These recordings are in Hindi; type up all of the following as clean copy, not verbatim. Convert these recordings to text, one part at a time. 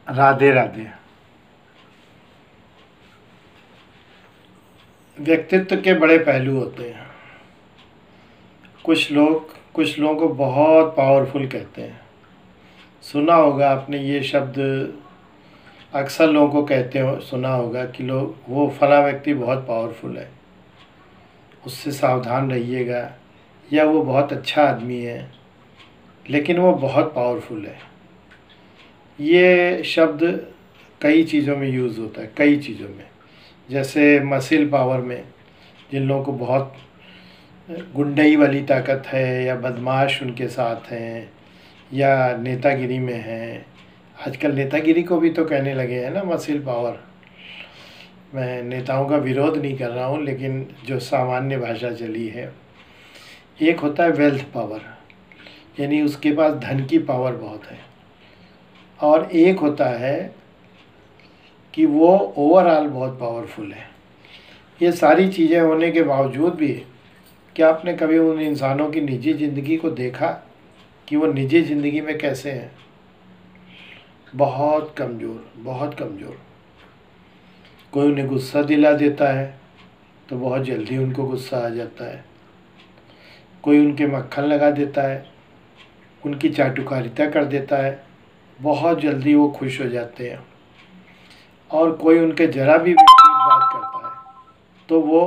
राधे राधे। व्यक्तित्व के बड़े पहलू होते हैं। कुछ लोगों को बहुत पावरफुल कहते हैं। सुना होगा आपने ये शब्द, अक्सर लोगों को कहते हो सुना होगा कि लोग वो फला व्यक्ति बहुत पावरफुल है, उससे सावधान रहिएगा, या वो बहुत अच्छा आदमी है लेकिन वो बहुत पावरफुल है। ये शब्द कई चीज़ों में यूज़ होता है, कई चीज़ों में। जैसे मसिल पावर में, जिन लोगों को बहुत गुंडई वाली ताकत है या बदमाश उनके साथ हैं या नेतागिरी में हैं। आजकल नेतागिरी को भी तो कहने लगे हैं ना मसिल पावर। मैं नेताओं का विरोध नहीं कर रहा हूँ, लेकिन जो सामान्य भाषा चली है। एक होता है वेल्थ पावर, यानी उसके पास धन की पावर बहुत है। और एक होता है कि वो ओवरऑल बहुत पावरफुल है। ये सारी चीज़ें होने के बावजूद भी क्या आपने कभी उन इंसानों की निजी ज़िंदगी को देखा कि वो निजी ज़िंदगी में कैसे हैं? बहुत कमज़ोर, बहुत कमज़ोर। कोई उन्हें गुस्सा दिला देता है तो बहुत जल्दी उनको गुस्सा आ जाता है। कोई उनके मक्खन लगा देता है, उनकी चाटुकारिता कर देता है, बहुत जल्दी वो खुश हो जाते हैं। और कोई उनके ज़रा भी विपरीत बात करता है तो वो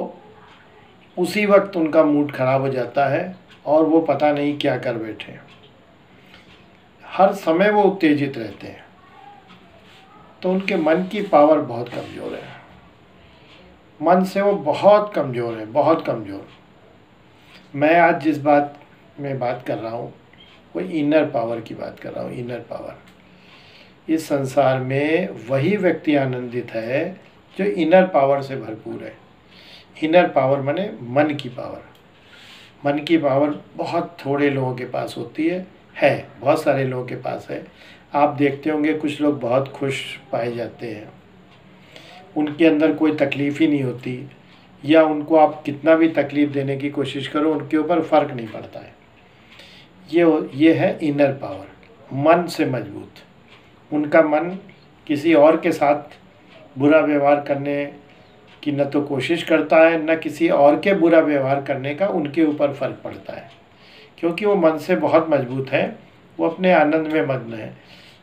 उसी वक्त उनका मूड ख़राब हो जाता है और वो पता नहीं क्या कर बैठे। हर समय वो उत्तेजित रहते हैं, तो उनके मन की पावर बहुत कमज़ोर है। मन से वो बहुत कमज़ोर है, बहुत कमज़ोर। मैं आज जिस बात में बात कर रहा हूँ वो इनर पावर की बात कर रहा हूँ। Inner power. इस संसार में वही व्यक्ति आनंदित है जो इनर पावर से भरपूर है। इनर पावर माने मन की पावर। मन की पावर बहुत थोड़े लोगों के पास होती है, बहुत सारे लोगों के पास है। आप देखते होंगे कुछ लोग बहुत खुश पाए जाते हैं, उनके अंदर कोई तकलीफ़ ही नहीं होती, या उनको आप कितना भी तकलीफ़ देने की कोशिश करो उनके ऊपर फ़र्क नहीं पड़ता है। ये है इनर पावर, मन से मजबूत। उनका मन किसी और के साथ बुरा व्यवहार करने की न तो कोशिश करता है, न किसी और के बुरा व्यवहार करने का उनके ऊपर फ़र्क पड़ता है, क्योंकि वो मन से बहुत मजबूत है, वो अपने आनंद में मग्न है।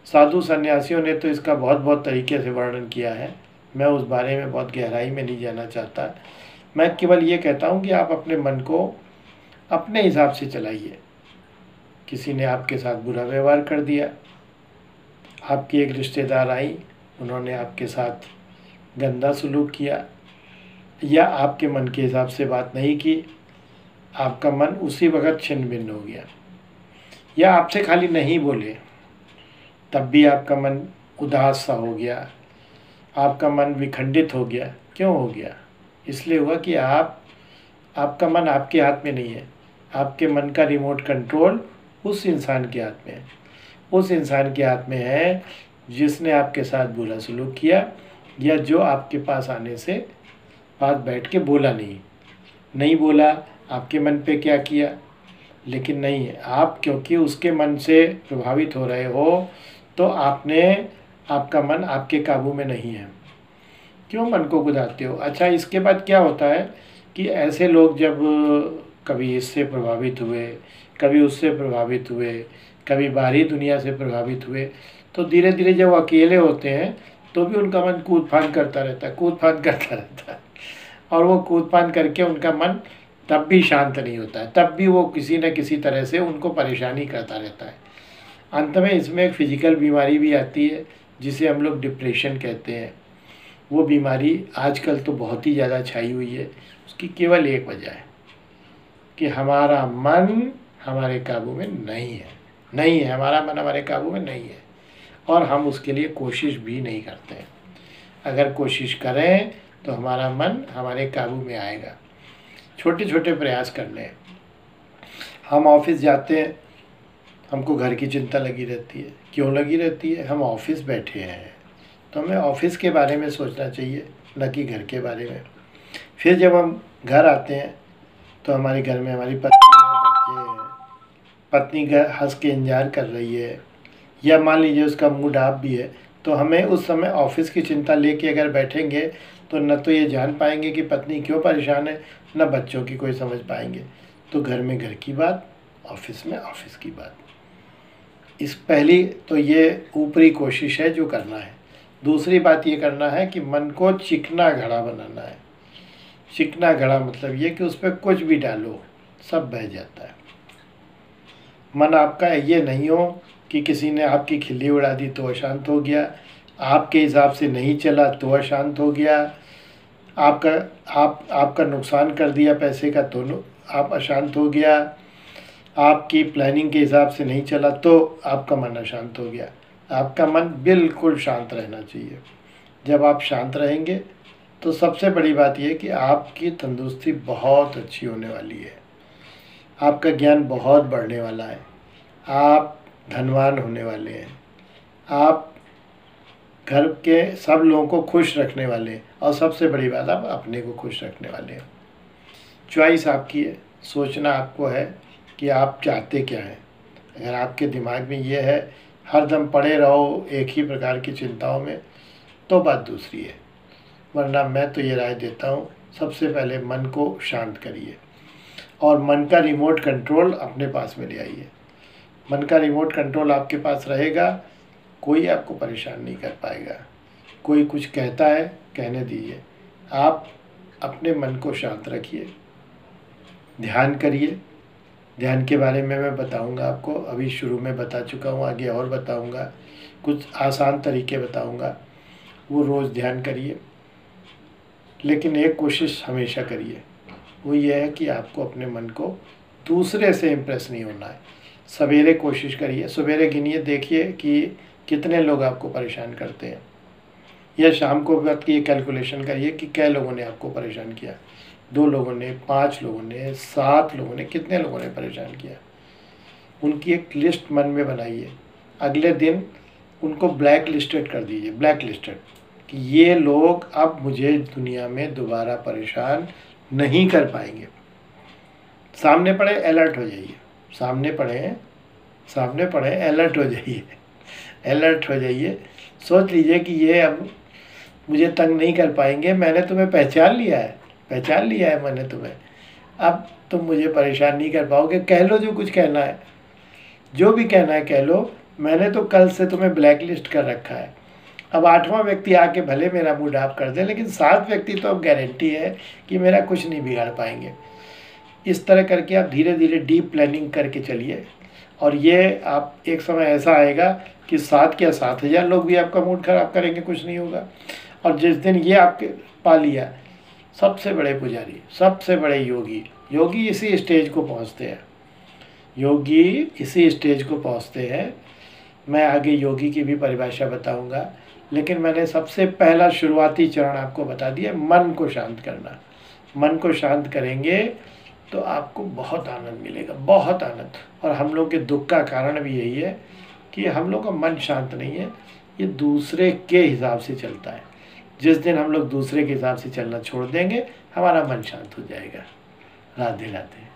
साधु सन्यासियों ने तो इसका बहुत बहुत तरीके से वर्णन किया है। मैं उस बारे में बहुत गहराई में नहीं जाना चाहता। मैं केवल ये कहता हूँ कि आप अपने मन को अपने हिसाब से चलाइए। किसी ने आपके साथ बुरा व्यवहार कर दिया, आपकी एक रिश्तेदार आई, उन्होंने आपके साथ गंदा सलूक किया, या आपके मन के हिसाब से बात नहीं की, आपका मन उसी वक्त छिन्न भिन्न हो गया, या आपसे खाली नहीं बोले तब भी आपका मन उदास सा हो गया, आपका मन विखंडित हो गया। क्यों हो गया? इसलिए हुआ कि आपका मन आपके हाथ में नहीं है। आपके मन का रिमोट कंट्रोल उस इंसान के हाथ में है। उस इंसान के हाथ में है जिसने आपके साथ बुरा सलूक किया, या जो आपके पास आने से पास बैठ के बोला नहीं बोला, आपके मन पे क्या किया, लेकिन नहीं है आप, क्योंकि उसके मन से प्रभावित हो रहे हो, तो आपका मन आपके काबू में नहीं है। क्यों मन को गुदाते हो? अच्छा, इसके बाद क्या होता है कि ऐसे लोग जब कभी इससे प्रभावित हुए, कभी उससे प्रभावित हुए, कभी बाहरी दुनिया से प्रभावित हुए, तो धीरे धीरे जब अकेले होते हैं तो भी उनका मन कूद फान करता रहता है, और वो कूद फान करके उनका मन तब भी शांत नहीं होता है, तब भी वो किसी न किसी तरह से उनको परेशानी करता रहता है। अंत में इसमें एक फिजिकल बीमारी भी आती है जिसे हम लोग डिप्रेशन कहते हैं। वो बीमारी आजकल तो बहुत ही ज़्यादा छाई हुई है। उसकी केवल एक वजह है कि हमारा मन हमारे काबू में नहीं है। हमारा मन हमारे काबू में नहीं है, और हम उसके लिए कोशिश भी नहीं करते हैं। अगर कोशिश करें तो हमारा मन हमारे काबू में आएगा। छोटे छोटे प्रयास करने हैं। हम ऑफिस जाते हैं, हमको घर की चिंता लगी रहती है। क्यों लगी रहती है? हम ऑफिस बैठे हैं, तो हमें ऑफिस के बारे में सोचना चाहिए, न कि घर के बारे में। फिर जब हम घर आते हैं तो हमारे घर में हमारी पत्नी है, बच्चे हैं। पत्नी घर हंस के इंतजार कर रही है, या मान लीजिए उसका मूड ऑफ भी है, तो तो हमें उस समय ऑफिस की चिंता लेके अगर बैठेंगे तो न तो ये जान पाएंगे कि पत्नी क्यों परेशान है, न बच्चों की कोई समझ पाएंगे। तो घर में घर की बात, ऑफिस में ऑफिस की बात। इस पहली तो ये ऊपरी कोशिश है जो करना है। दूसरी बात ये करना है कि मन को चिकना घड़ा बनाना है। चिकना घड़ा मतलब ये कि उस पर कुछ भी डालो सब बह जाता है। मन आपका ये नहीं हो कि किसी ने आपकी खिल्ली उड़ा दी तो अशांत हो गया, आपके हिसाब से नहीं चला तो अशांत हो गया, आपका नुकसान कर दिया पैसे का तो आप अशांत हो गया, आपकी प्लानिंग के हिसाब से नहीं चला तो आपका मन अशांत हो गया। आपका मन बिल्कुल शांत रहना चाहिए। जब आप शांत रहेंगे तो सबसे बड़ी बात यह कि आपकी तंदुरुस्ती बहुत अच्छी होने वाली है, आपका ज्ञान बहुत बढ़ने वाला है, आप धनवान होने वाले हैं, आप घर के सब लोगों को खुश रखने वाले हैं, और सबसे बड़ी बात आप अपने को खुश रखने वाले हैं। चॉइस आपकी है, सोचना आपको है कि आप चाहते क्या हैं। अगर आपके दिमाग में ये है हरदम पड़े रहो एक ही प्रकार की चिंताओं में तो बात दूसरी है, वरना मैं तो ये राय देता हूँ सबसे पहले मन को शांत करिए और मन का रिमोट कंट्रोल अपने पास में ले आइए। मन का रिमोट कंट्रोल आपके पास रहेगा, कोई आपको परेशान नहीं कर पाएगा। कोई कुछ कहता है कहने दीजिए, आप अपने मन को शांत रखिए, ध्यान करिए। ध्यान के बारे में मैं बताऊंगा आपको, अभी शुरू में बता चुका हूँ, आगे और बताऊंगा, कुछ आसान तरीके बताऊंगा, वो रोज़ ध्यान करिए। लेकिन एक कोशिश हमेशा करिए, वो ये है कि आपको अपने मन को दूसरे से इम्प्रेस नहीं होना है। सवेरे कोशिश करिए, सवेरे गिनिए, देखिए कि कितने लोग आपको परेशान करते हैं, या शाम को वक्त की कैलकुलेशन करिए कि कै लोगों ने आपको परेशान किया, 2 लोगों ने, 5 लोगों ने, 7 लोगों ने, कितने लोगों ने परेशान किया। उनकी एक लिस्ट मन में बनाइए, अगले दिन उनको ब्लैक लिस्टेड कर दीजिए, ब्लैक लिस्टेड, कि ये लोग अब मुझे दुनिया में दोबारा परेशान नहीं कर पाएंगे। सामने पड़े अलर्ट हो जाइए, सामने पड़े अलर्ट हो जाइए, अलर्ट हो जाइए। सोच लीजिए कि ये अब मुझे तंग नहीं कर पाएंगे, मैंने तुम्हें पहचान लिया है मैंने तुम्हें, अब तुम मुझे परेशान नहीं कर पाओगे। कह लो जो कुछ कहना है, जो भी कहना है कह लो, मैंने तो कल से तुम्हें ब्लैक लिस्ट कर रखा है। अब 8वां व्यक्ति आके भले मेरा मूड ऑफ कर दे, लेकिन 7 व्यक्ति तो अब गारंटी है कि मेरा कुछ नहीं बिगाड़ पाएंगे। इस तरह करके आप धीरे धीरे डीप प्लानिंग करके चलिए, और ये आप एक समय ऐसा आएगा कि 7 क्या 7,000 लोग भी आपका मूड खराब करेंगे, कुछ नहीं होगा। और जिस दिन ये आपके पा लिया, सबसे बड़े पुजारी, सबसे बड़े योगी इसी स्टेज को पहुँचते हैं। मैं आगे योगी की भी परिभाषा बताऊंगा, लेकिन मैंने सबसे पहला शुरुआती चरण आपको बता दिया, मन को शांत करना। मन को शांत करेंगे तो आपको बहुत आनंद मिलेगा, बहुत आनंद। और हम लोग के दुख का कारण भी यही है कि हम लोग का मन शांत नहीं है, ये दूसरे के हिसाब से चलता है। जिस दिन हम लोग दूसरे के हिसाब से चलना छोड़ देंगे, हमारा मन शांत हो जाएगा। राधे राधे।